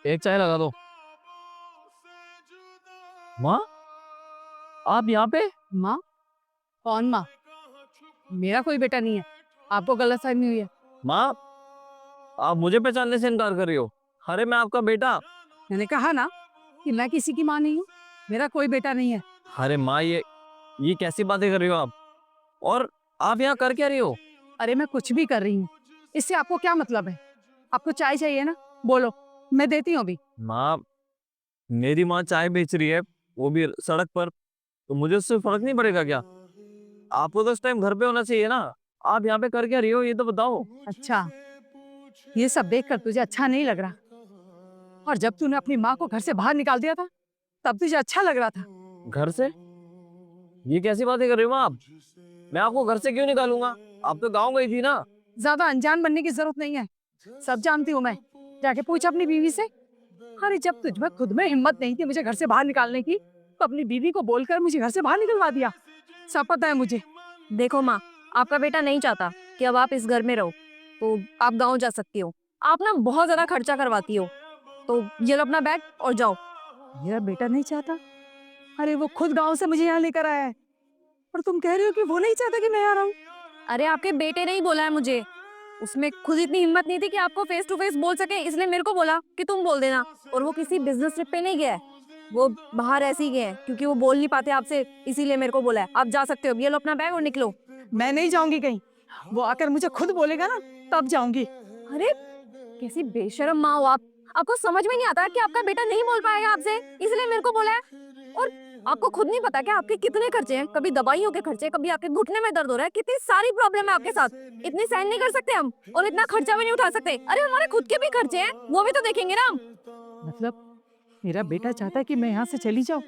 एक चाय लगा दो। माँ, आप यहाँ पे? माँ? कौन माँ? मेरा कोई बेटा नहीं है, आपको गलतफहमी हुई है। माँ, आप मुझे पहचानने से इनकार कर रही हो? अरे मैं आपका बेटा। मैंने कहा ना कि मैं किसी की माँ नहीं हूँ, मेरा कोई बेटा नहीं है। अरे माँ, ये कैसी बातें कर रही हो आप? और आप यहाँ कर क्या रही हो? अरे मैं कुछ भी कर रही हूँ, इससे आपको क्या मतलब है? आपको चाय चाहिए ना, बोलो, मैं देती हूँ अभी। माँ, मेरी माँ चाय बेच रही है, वो भी सड़क पर, तो मुझे उससे फर्क नहीं पड़ेगा क्या? आपको तो इस टाइम घर पे होना चाहिए ना। आप यहाँ पे कर क्या रही हो, ये तो बताओ। अच्छा, ये सब देखकर तुझे अच्छा नहीं लग रहा, और जब तूने अपनी माँ को घर से बाहर निकाल दिया था तब तुझे अच्छा लग रहा था। घर से? ये कैसी बातें कर रही हो आप? मैं आपको घर से क्यों निकालूंगा? आप तो गाँव गई थी ना। ज्यादा अनजान बनने की जरूरत नहीं है, सब जानती हूँ मैं। जाके पूछ अपनी बीवी से। अरे जब तुझ में खुद में हिम्मत नहीं थी मुझे घर से बाहर निकालने की, तो अपनी बीवी को बोलकर मुझे घर से बाहर निकलवा दिया। सब पता है मुझे। देखो माँ, आपका बेटा नहीं चाहता कि अब आप इस घर में रहो, तो आप गांव जा सकती हो। आप ना बहुत ज्यादा खर्चा करवाती हो, तो ये लो अपना बैग और जाओ। मेरा बेटा नहीं चाहता? अरे वो खुद गांव से मुझे यहाँ लेकर आया है, और तुम कह रही हो कि वो नहीं चाहता कि मैं यहाँ रहूं? अरे आपके बेटे ने ही बोला है मुझे, उसमें खुद इतनी हिम्मत नहीं थी कि आपको फेस टू फेस बोल सके, इसलिए मेरे को बोला कि तुम बोल देना। और वो किसी बिजनेस ट्रिप पे नहीं गया है, वो बाहर ऐसे ही गए हैं क्योंकि वो बोल नहीं पाते आपसे, इसीलिए मेरे को बोला है। आप जा सकते हो, ये लो अपना बैग और निकलो। मैं नहीं जाऊंगी कहीं, वो आकर मुझे खुद बोलेगा ना तब जाऊंगी। अरे कैसी बेशरम माँ हो आप। आपको समझ में नहीं आता कि आपका बेटा नहीं बोल पाएगा आपसे, इसलिए मेरे को बोला है। और आपको खुद नहीं पता कि आपके कितने खर्चे हैं, कभी दवाइयों के खर्चे, कभी आपके घुटने में दर्द हो रहा है, कितनी सारी प्रॉब्लम है आपके साथ। इतनी सहन नहीं कर सकते हम, और इतना खर्चा भी नहीं उठा सकते। अरे हमारे खुद के भी खर्चे हैं, वो भी तो देखेंगे ना हम। मतलब मेरा बेटा चाहता है कि मैं यहाँ से चली जाऊं,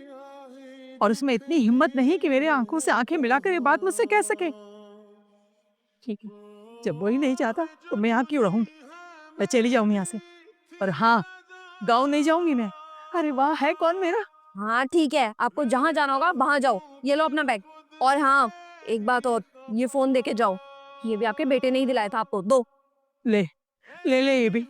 और उसमें इतनी हिम्मत नहीं कि मेरे आंखों से आंखें मिलाकर ये बात मुझसे कह सके। ठीक है, जब वही नहीं चाहता तो मैं यहाँ क्यों रहूंगी, मैं चली जाऊंगी यहाँ से। और हाँ, गाँव नहीं जाऊंगी मैं। अरे वाह, है कौन मेरा? हाँ ठीक है, आपको जहाँ जाना होगा वहां जाओ। ये लो अपना बैग। और हाँ, एक बात और, ये फोन देके जाओ, ये भी आपके बेटे ने ही दिलाया था आपको। दो। ले ले ले, ये भी